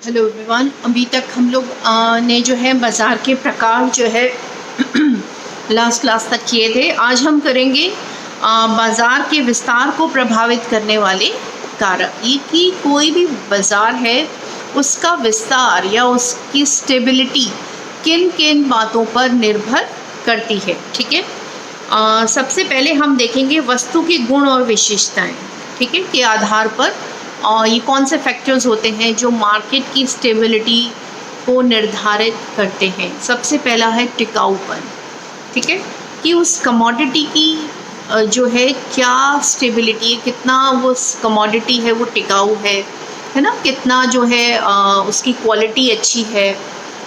Hello everyone. अभी तक हम लोग ने जो है बाज़ार के प्रकार जो है लास्ट क्लास तक किए थे। आज हम करेंगे बाज़ार के विस्तार को प्रभावित करने वाले कारक। ये कि कोई भी बाज़ार है उसका विस्तार या उसकी स्टेबिलिटी किन किन बातों पर निर्भर करती है। ठीक है, सबसे पहले हम देखेंगे वस्तु के गुण और विशेषताएं, ठीक है, के आधार पर ये कौन से फैक्टर्स होते हैं जो मार्केट की स्टेबिलिटी को निर्धारित करते हैं। सबसे पहला है टिकाऊपन, ठीक है, कि उस कमोडिटी की जो है क्या स्टेबिलिटी है, कितना वो कमोडिटी है वो टिकाऊ है ना, कितना जो है उसकी क्वालिटी अच्छी है,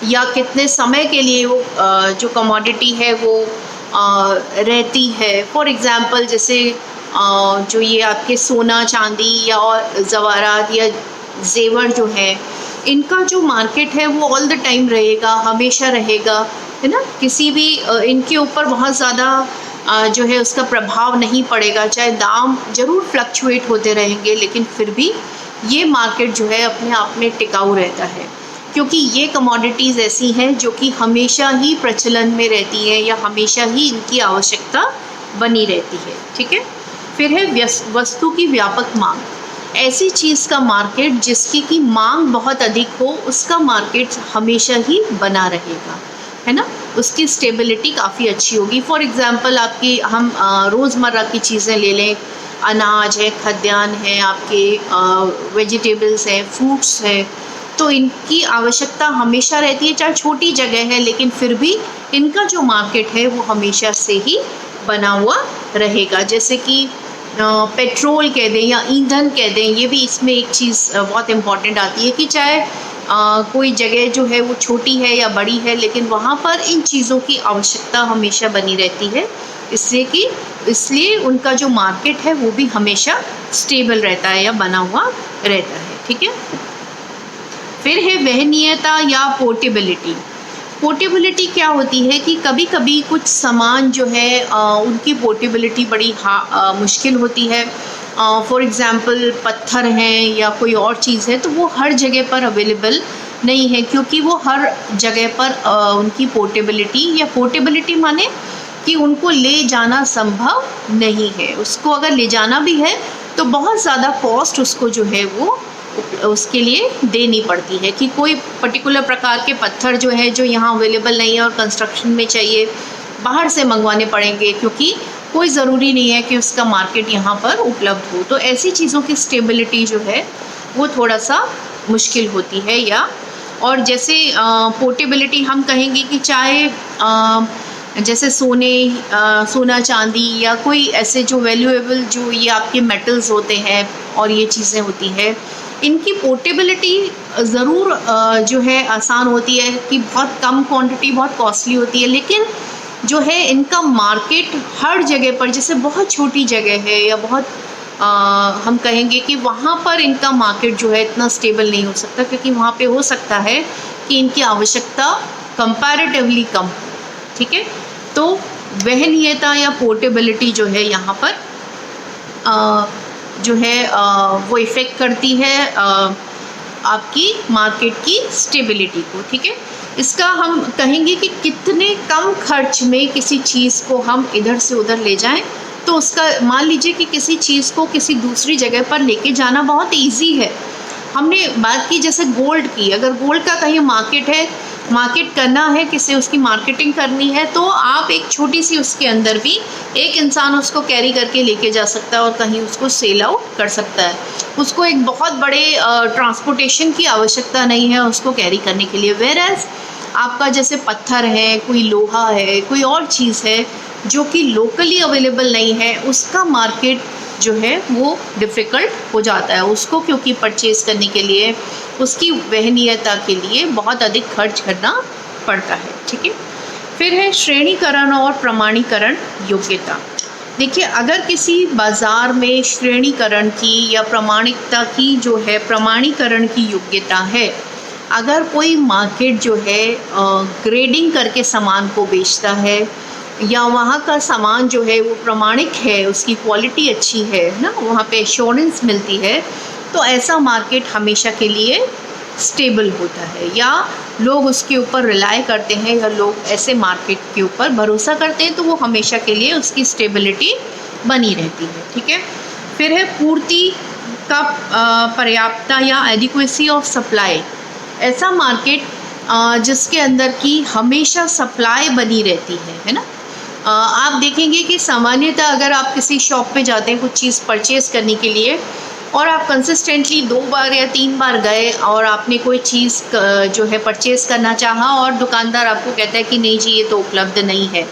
या कितने समय के लिए वो जो कमोडिटी है वो रहती है। फॉर एग्ज़ाम्पल जैसे जो ये आपके सोना चांदी या और ज़वारात या जेवर जो है, इनका जो मार्केट है वो ऑल द टाइम रहेगा, हमेशा रहेगा, है ना। किसी भी इनके ऊपर बहुत ज़्यादा जो है उसका प्रभाव नहीं पड़ेगा। चाहे दाम ज़रूर फ्लक्चुएट होते रहेंगे, लेकिन फिर भी ये मार्केट जो है अपने आप में टिकाऊ रहता है, क्योंकि ये कमोडिटीज़ ऐसी हैं जो कि हमेशा ही प्रचलन में रहती है या हमेशा ही इनकी आवश्यकता बनी रहती है। ठीक है, फिर है वस्तु की व्यापक मांग। ऐसी चीज़ का मार्केट जिसकी की मांग बहुत अधिक हो, उसका मार्केट हमेशा ही बना रहेगा, है ना। उसकी स्टेबिलिटी काफ़ी अच्छी होगी। फॉर एग्ज़ाम्पल आपकी हम रोज़मर्रा की चीज़ें ले लें, अनाज है, खाद्यान्न है, आपके वेजिटेबल्स हैं, फ्रूट्स हैं, तो इनकी आवश्यकता हमेशा रहती है, चाहे छोटी जगह है, लेकिन फिर भी इनका जो मार्केट है वो हमेशा से ही बना हुआ रहेगा। जैसे कि पेट्रोल कह दें या ईंधन कह दें, ये भी इसमें एक चीज़ बहुत इम्पॉर्टेंट आती है कि चाहे कोई जगह जो है वो छोटी है या बड़ी है, लेकिन वहाँ पर इन चीज़ों की आवश्यकता हमेशा बनी रहती है, इसलिए उनका जो मार्केट है वो भी हमेशा स्टेबल रहता है या बना हुआ रहता है। ठीक है, फिर है वहनीयता या पोर्टेबिलिटी। पोर्टेबिलिटी क्या होती है कि कभी कभी कुछ सामान जो है उनकी पोर्टेबिलिटी बड़ी मुश्किल होती है। फॉर एग्ज़ाम्पल पत्थर हैं या कोई और चीज़ है, तो वो हर जगह पर अवेलेबल नहीं है, क्योंकि वो हर जगह पर उनकी पोर्टेबिलिटी माने कि उनको ले जाना संभव नहीं है। उसको अगर ले जाना भी है तो बहुत ज़्यादा कॉस्ट उसको जो है वो उसके लिए देनी पड़ती है, कि कोई पर्टिकुलर प्रकार के पत्थर जो है जो यहाँ अवेलेबल नहीं है और कंस्ट्रक्शन में चाहिए, बाहर से मंगवाने पड़ेंगे, क्योंकि कोई ज़रूरी नहीं है कि उसका मार्केट यहाँ पर उपलब्ध हो। तो ऐसी चीज़ों की स्टेबिलिटी जो है वो थोड़ा सा मुश्किल होती है। या और जैसे पोर्टेबिलिटी हम कहेंगे कि चाहे जैसे सोना चांदी या कोई ऐसे जो वैल्यूएबल जो ये आपके मेटल्स होते हैं और ये चीज़ें होती हैं, इनकी पोर्टेबिलिटी ज़रूर जो है आसान होती है, कि बहुत कम क्वांटिटी बहुत कॉस्टली होती है, लेकिन जो है इनका मार्केट हर जगह पर, जैसे बहुत छोटी जगह है या बहुत हम कहेंगे कि वहाँ पर इनका मार्केट जो है इतना स्टेबल नहीं हो सकता, क्योंकि वहाँ पे हो सकता है कि इनकी आवश्यकता कंपैरेटिवली कम हो। ठीक है, तो वहनीयता या पोर्टेबिलिटी जो है यहाँ पर जो है वो इफ़ेक्ट करती है आपकी मार्केट की स्टेबिलिटी को। ठीक है, इसका हम कहेंगे कि कितने कम खर्च में किसी चीज़ को हम इधर से उधर ले जाएं, तो उसका मान लीजिए कि किसी चीज़ को किसी दूसरी जगह पर लेके जाना बहुत इजी है। हमने बात की जैसे गोल्ड की, अगर गोल्ड का कहीं मार्केट करना है, किसी उसकी मार्केटिंग करनी है, तो आप एक छोटी सी उसके अंदर भी एक इंसान उसको कैरी करके लेके जा सकता है और कहीं उसको सेल आउट कर सकता है। उसको एक बहुत बड़े ट्रांसपोर्टेशन की आवश्यकता नहीं है उसको कैरी करने के लिए। वेयरएज़ आपका जैसे पत्थर है, कोई लोहा है, कोई और चीज़ है जो कि लोकली अवेलेबल नहीं है, उसका मार्केट जो है वो डिफ़िकल्ट हो जाता है उसको, क्योंकि परचेज़ करने के लिए उसकी वहनीयता के लिए बहुत अधिक खर्च करना पड़ता है। ठीक है, फिर है श्रेणीकरण और प्रमाणीकरण योग्यता। देखिए, अगर किसी बाज़ार में श्रेणीकरण की या प्रामाणिकता की जो है प्रमाणीकरण की योग्यता है, अगर कोई मार्केट जो है ग्रेडिंग करके सामान को बेचता है, या वहाँ का सामान जो है वो प्रमाणिक है, उसकी क्वालिटी अच्छी है ना, वहाँ पे एश्योरेंस मिलती है, तो ऐसा मार्केट हमेशा के लिए स्टेबल होता है, या लोग उसके ऊपर रिलाई करते हैं, या लोग ऐसे मार्केट के ऊपर भरोसा करते हैं, तो वो हमेशा के लिए उसकी स्टेबिलिटी बनी रहती है। ठीक है। फिर है पूर्ति का पर्याप्तता या एडिक्वेसी ऑफ सप्लाई। ऐसा मार्केट जिसके अंदर की हमेशा सप्लाई बनी रहती है ना। आप देखेंगे कि सामान्यतः अगर आप किसी शॉप पे जाते हैं कुछ चीज़ परचेज़ करने के लिए, और आप कंसिस्टेंटली 2 बार या 3 बार गए और आपने कोई चीज़ जो है परचेज़ करना चाहा, और दुकानदार आपको कहता है कि नहीं जी ये तो उपलब्ध नहीं है,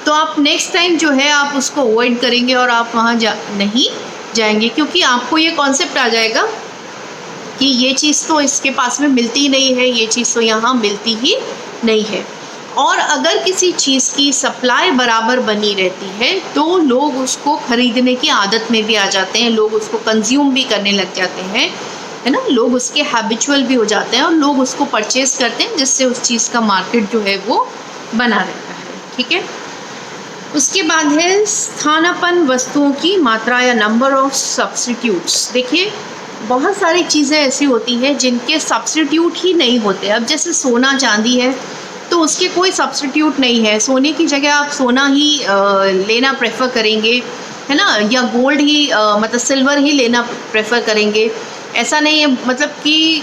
तो आप नेक्स्ट टाइम जो है आप उसको अवॉइड करेंगे और आप वहाँ नहीं जाएंगे, क्योंकि आपको ये कॉन्सेप्ट आ जाएगा कि ये चीज़ तो इसके पास में मिलती ही नहीं है, ये चीज़ तो यहाँ मिलती ही नहीं है। और अगर किसी चीज़ की सप्लाई बराबर बनी रहती है तो लोग उसको ख़रीदने की आदत में भी आ जाते हैं, लोग उसको कंज्यूम भी करने लग जाते हैं, है ना। लोग उसके हैबिचुअल भी हो जाते हैं और लोग उसको परचेज़ करते हैं, जिससे उस चीज़ का मार्केट जो है वो बना रहता है। ठीक है। उसके बाद है स्थानापन्न वस्तुओं की मात्रा या नंबर ऑफ सब्स्टिट्यूट्स। देखिए बहुत सारी चीज़ें ऐसी होती हैं जिनके सब्स्टिट्यूट ही नहीं होते। अब जैसे सोना चांदी है तो उसके कोई सब्स्टिट्यूट नहीं है, सोने की जगह आप सोना ही लेना प्रेफर करेंगे, है ना, या गोल्ड ही मतलब सिल्वर ही लेना प्रेफर करेंगे। ऐसा नहीं है मतलब कि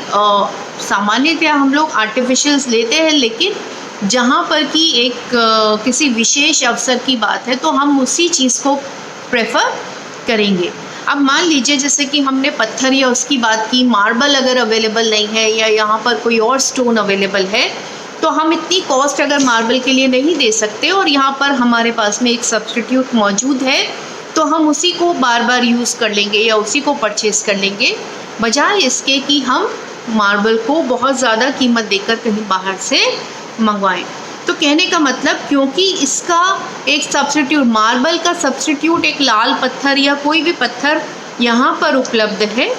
सामान्यतः हम लोग आर्टिफिशियल्स लेते हैं, लेकिन जहाँ पर कि एक किसी विशेष अवसर की बात है तो हम उसी चीज़ को प्रेफर करेंगे। अब मान लीजिए जैसे कि हमने पत्थर या उसकी बात की, मार्बल अगर अवेलेबल नहीं है या यहाँ पर कोई और स्टोन अवेलेबल है, तो हम इतनी कॉस्ट अगर मार्बल के लिए नहीं दे सकते और यहाँ पर हमारे पास में एक सब्स्टिट्यूट मौजूद है, तो हम उसी को बार बार यूज़ कर लेंगे या उसी को परचेज़ कर लेंगे, बजाय इसके कि हम मार्बल को बहुत ज़्यादा कीमत देकर कहीं बाहर से मंगवाएं। तो कहने का मतलब, क्योंकि इसका एक सब्स्टिट्यूट, मार्बल का सब्स्टिट्यूट एक लाल पत्थर या कोई भी पत्थर यहाँ पर उपलब्ध है,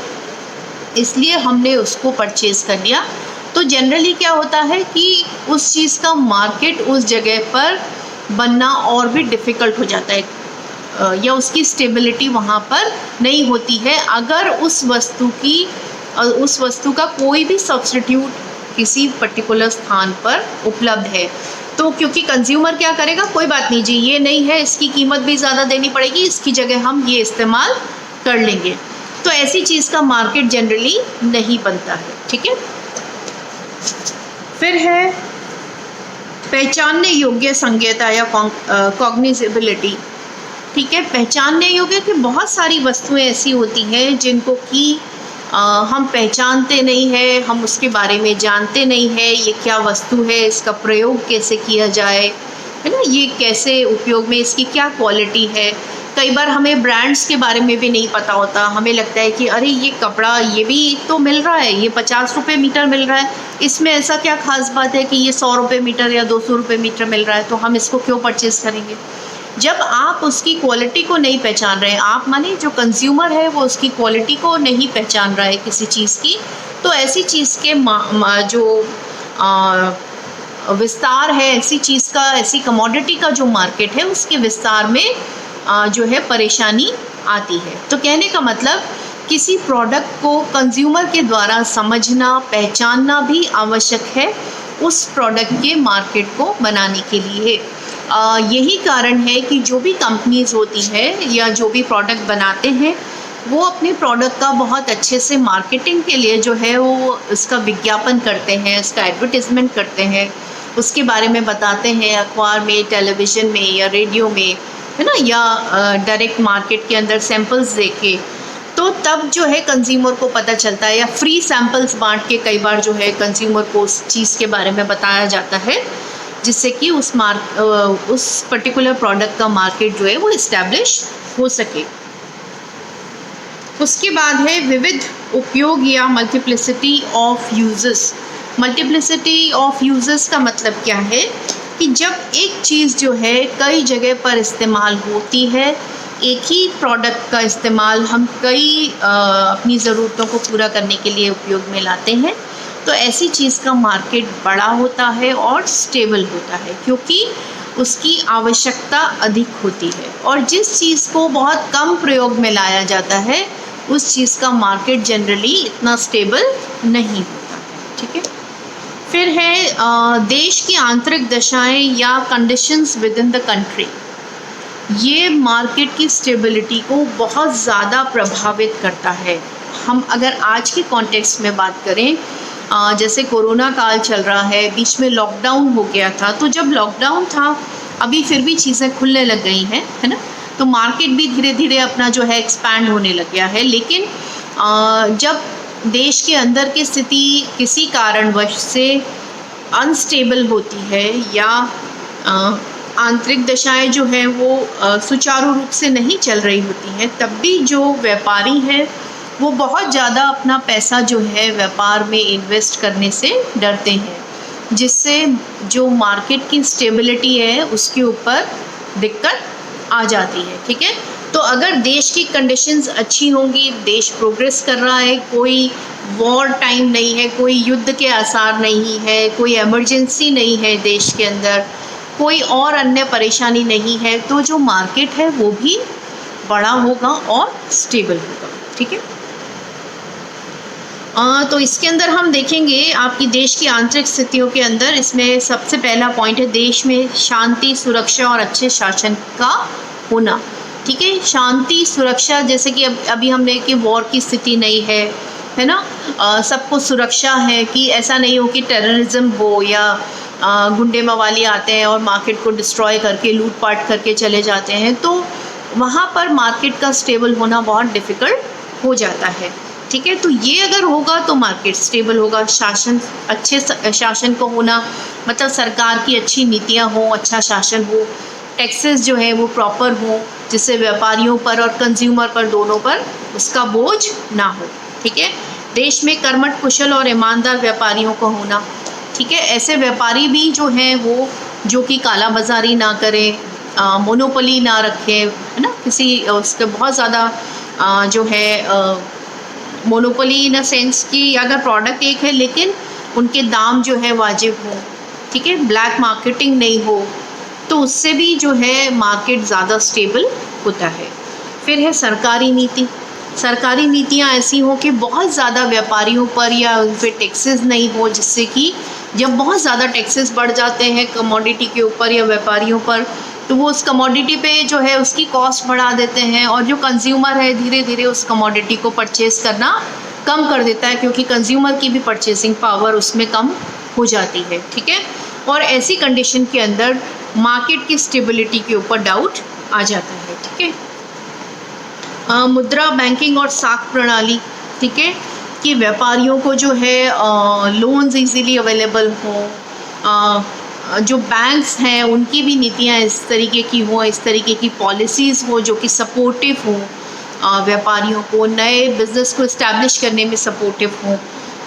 इसलिए हमने उसको परचेज़ कर लिया। तो जनरली क्या होता है कि उस चीज़ का मार्केट उस जगह पर बनना और भी डिफ़िकल्ट हो जाता है, या उसकी स्टेबिलिटी वहाँ पर नहीं होती है अगर उस वस्तु का कोई भी सब्स्टिट्यूट किसी पर्टिकुलर स्थान पर उपलब्ध है। तो क्योंकि कंज्यूमर क्या करेगा, कोई बात नहीं जी ये नहीं है, इसकी कीमत भी ज़्यादा देनी पड़ेगी, इसकी जगह हम ये इस्तेमाल कर लेंगे। तो ऐसी चीज़ का मार्केट जनरली नहीं बनता है। ठीक है। फिर है पहचानने योग्य संज्ञेयता या कॉग्निजिबिलिटी। ठीक है। पहचानने योग्य कि बहुत सारी वस्तुएं ऐसी होती हैं जिनको कि हम पहचानते नहीं हैं, हम उसके बारे में जानते नहीं हैं, ये क्या वस्तु है, इसका प्रयोग कैसे किया जाए, है ना, ये कैसे उपयोग में, इसकी क्या क्वालिटी है। कई बार हमें ब्रांड्स के बारे में भी नहीं पता होता, हमें लगता है कि अरे ये कपड़ा ये भी तो मिल रहा है, ये 50 रुपये मीटर मिल रहा है, इसमें ऐसा क्या ख़ास बात है कि ये 100 रुपये मीटर या 200 रुपये मीटर मिल रहा है, तो हम इसको क्यों परचेज़ करेंगे। जब आप उसकी क्वालिटी को नहीं पहचान रहे, आप माने जो कंज्यूमर है वो उसकी क्वालिटी को नहीं पहचान रहा है किसी चीज़ की, तो ऐसी चीज़ के जो विस्तार है, ऐसी चीज़ का, ऐसी कमोडिटी का जो मार्केट है उसके विस्तार में जो है परेशानी आती है। तो कहने का मतलब, किसी प्रोडक्ट को कंज्यूमर के द्वारा समझना, पहचानना भी आवश्यक है उस प्रोडक्ट के मार्केट को बनाने के लिए। यही कारण है कि जो भी कंपनीज़ होती है या जो भी प्रोडक्ट बनाते हैं, वो अपने प्रोडक्ट का बहुत अच्छे से मार्केटिंग के लिए जो है वो इसका विज्ञापन करते हैं, इसका एडवर्टीज़मेंट करते हैं, उसके बारे में बताते हैं अखबार में, टेलीविज़न में या रेडियो में, है ना, या डायरेक्ट मार्केट के अंदर सैम्पल्स दे के। तो तब जो है कंज्यूमर को पता चलता है, या फ्री सैम्पल्स बांट के कई बार जो है कंज्यूमर को उस चीज़ के बारे में बताया जाता है, जिससे कि उस पर्टिकुलर प्रोडक्ट का मार्केट जो है वो इस्टेब्लिश हो सके। उसके बाद है विविध उपयोग या multiplicity of uses. Multiplicity of uses का मतलब क्या है कि जब एक चीज़ जो है कई जगह पर इस्तेमाल होती है, एक ही प्रोडक्ट का इस्तेमाल हम कई अपनी ज़रूरतों को पूरा करने के लिए उपयोग में लाते हैं, तो ऐसी चीज़ का मार्केट बड़ा होता है और स्टेबल होता है, क्योंकि उसकी आवश्यकता अधिक होती है। और जिस चीज़ को बहुत कम प्रयोग में लाया जाता है, उस चीज़ का मार्केट जनरली इतना स्टेबल नहीं होता है। ठीक है। फिर है देश की आंतरिक दशाएं या conditions with in the country. ये मार्केट की स्टेबिलिटी को बहुत ज़्यादा प्रभावित करता है। हम अगर आज के कॉन्टेक्स्ट में बात करें, जैसे कोरोना काल चल रहा है, बीच में लॉकडाउन हो गया था, तो जब लॉकडाउन था, अभी फिर भी चीज़ें खुलने लग गई हैं, है ना, तो मार्केट भी धीरे धीरे अपना जो है एक्सपैंड होने लग गया है। लेकिन जब देश के अंदर की स्थिति किसी कारणवश से अनस्टेबल होती है या आंतरिक दशाएं जो है वो सुचारू रूप से नहीं चल रही होती हैं, तब भी जो व्यापारी हैं वो बहुत ज़्यादा अपना पैसा जो है व्यापार में इन्वेस्ट करने से डरते हैं, जिससे जो मार्केट की स्टेबिलिटी है उसके ऊपर दिक्कत आ जाती है। ठीक है, तो अगर देश की कंडीशंस अच्छी होंगी, देश प्रोग्रेस कर रहा है, कोई वॉर टाइम नहीं है, कोई युद्ध के आसार नहीं है, कोई इमरजेंसी नहीं है देश के अंदर, कोई और अन्य परेशानी नहीं है, तो जो मार्केट है वो भी बड़ा होगा और स्टेबल होगा। ठीक है, तो इसके अंदर हम देखेंगे आपकी देश की आंतरिक स्थितियों के अंदर, इसमें सबसे पहला पॉइंट है देश में शांति, सुरक्षा और अच्छे शासन का होना। ठीक है, शांति सुरक्षा, जैसे कि अभी हमने कि वॉर की स्थिति नहीं है ना, सबको सुरक्षा है कि ऐसा नहीं हो कि टेररिज्म हो या गुंडे मवाली आते हैं और मार्केट को डिस्ट्रॉय करके लूटपाट करके चले जाते हैं, तो वहाँ पर मार्केट का स्टेबल होना बहुत डिफ़िकल्ट हो जाता है। ठीक है, तो ये अगर होगा तो मार्केट स्टेबल होगा। शासन, अच्छे शासन को होना मतलब सरकार की अच्छी नीतियाँ हो, अच्छा शासन हो, टैक्सेस जो है वो प्रॉपर हो, जिससे व्यापारियों पर और कंज्यूमर पर दोनों पर उसका बोझ ना हो। ठीक है, देश में कर्मठ, कुशल और ईमानदार व्यापारियों को होना। ठीक है, ऐसे व्यापारी भी जो हैं वो जो कि काला बाजारी ना करें, मोनोपोली ना रखें, है ना, किसी उसके बहुत ज़्यादा जो है मोनोपोली इन अ सेंस कि अगर प्रोडक्ट एक है लेकिन उनके दाम जो है वाजिब हो। ठीक है, ब्लैक मार्केटिंग नहीं हो, तो उससे भी जो है मार्केट ज़्यादा स्टेबल होता है। फिर है सरकारी नीति। सरकारी नीतियाँ ऐसी हों कि बहुत ज़्यादा व्यापारियों पर या उन पर टैक्सेस नहीं हो, जिससे कि जब बहुत ज़्यादा टैक्सेस बढ़ जाते हैं कमोडिटी के ऊपर या व्यापारियों पर, तो वो उस कमोडिटी पे जो है उसकी कॉस्ट बढ़ा देते हैं और जो कंज्यूमर है धीरे धीरे उस कमोडिटी को परचेज़ करना कम कर देता है, क्योंकि कंज्यूमर की भी परचेसिंग पावर उसमें कम हो जाती है। ठीक है, और ऐसी कंडीशन के अंदर मार्केट की स्टेबिलिटी के ऊपर डाउट आ जाता है। ठीक है, मुद्रा, बैंकिंग और साख प्रणाली। ठीक है, कि व्यापारियों को जो है लोन्स इजीली अवेलेबल हो, जो बैंक्स हैं उनकी भी नीतियाँ इस तरीके की हो, इस तरीके की पॉलिसीज़ हो जो कि सपोर्टिव हो, व्यापारियों को नए बिज़नेस को इस्टेब्लिश करने में सपोर्टिव हो।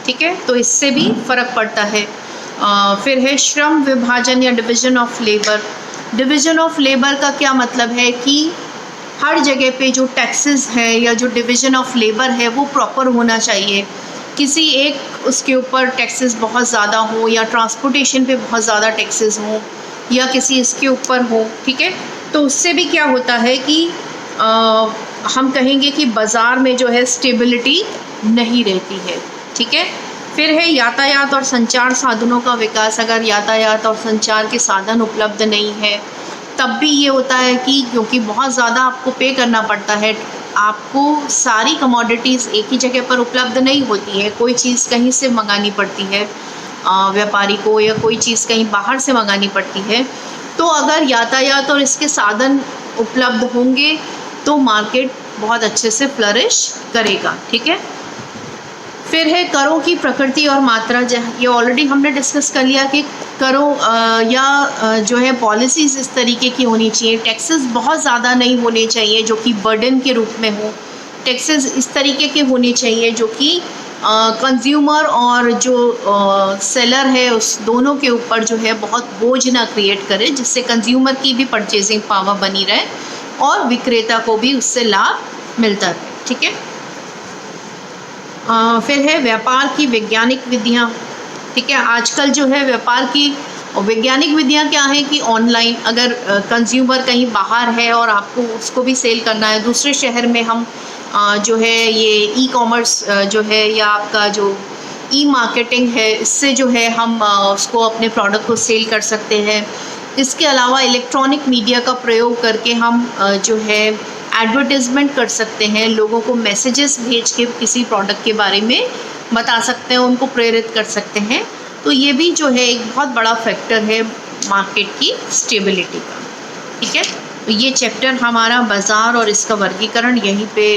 ठीक है, तो इससे भी फ़र्क पड़ता है। फिर है श्रम विभाजन या division of labour. Division of labour का क्या मतलब है कि हर जगह पे जो टैक्सेस है या जो डिवीज़न ऑफ लेबर है वो प्रॉपर होना चाहिए। किसी एक उसके ऊपर टैक्सेस बहुत ज़्यादा हो या ट्रांसपोर्टेशन पे बहुत ज़्यादा टैक्सेस हो या किसी इसके ऊपर हो। ठीक है, तो उससे भी क्या होता है कि हम कहेंगे कि बाज़ार में जो है स्टेबिलिटी नहीं रहती है। ठीक है, फिर है यातायात और संचार साधनों का विकास। अगर यातायात और संचार के साधन उपलब्ध नहीं है तब भी ये होता है कि क्योंकि बहुत ज़्यादा आपको पे करना पड़ता है, आपको सारी कमोडिटीज़ एक ही जगह पर उपलब्ध नहीं होती है, कोई चीज़ कहीं से मंगानी पड़ती है व्यापारी को, या कोई चीज़ कहीं बाहर से मंगानी पड़ती है। तो अगर यातायात और इसके साधन उपलब्ध होंगे तो मार्केट बहुत अच्छे से फ्लरिश करेगा। ठीक है, फिर है करों की प्रकृति और मात्रा। ये ऑलरेडी हमने डिस्कस कर लिया कि करों या जो है पॉलिसीज़ इस तरीके की होनी चाहिए। टैक्सेस बहुत ज़्यादा नहीं होने चाहिए जो कि बर्डन के रूप में हो। टैक्सेस इस तरीके के होने चाहिए जो कि कंज्यूमर और जो सेलर है उस दोनों के ऊपर जो है बहुत बोझ ना क्रिएट करे, जिससे कंज्यूमर की भी परचेजिंग पावर बनी रहे और विक्रेता को भी उससे लाभ मिलता रहे। ठीक है, फिर है व्यापार की वैज्ञानिक विधियाँ। ठीक है, आजकल जो है व्यापार की वैज्ञानिक विधियाँ क्या है कि ऑनलाइन, अगर कंज्यूमर कहीं बाहर है और आपको उसको भी सेल करना है दूसरे शहर में, हम जो है ये ई कॉमर्स जो है या आपका जो ई मार्केटिंग है, इससे जो है हम उसको अपने प्रोडक्ट को सेल कर सकते हैं। इसके अलावा इलेक्ट्रॉनिक मीडिया का प्रयोग करके हम जो है एडवर्टाइजमेंट कर सकते हैं, लोगों को मैसेजेस भेज के किसी प्रोडक्ट के बारे में बता सकते हैं, उनको प्रेरित कर सकते हैं। तो ये भी जो है एक बहुत बड़ा फैक्टर है मार्केट की स्टेबिलिटी का। ठीक है, तो ये चैप्टर हमारा बाज़ार और इसका वर्गीकरण यहीं पे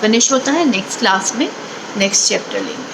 फिनिश होता है। नेक्स्ट क्लास में नेक्स्ट चैप्टर लेंगे।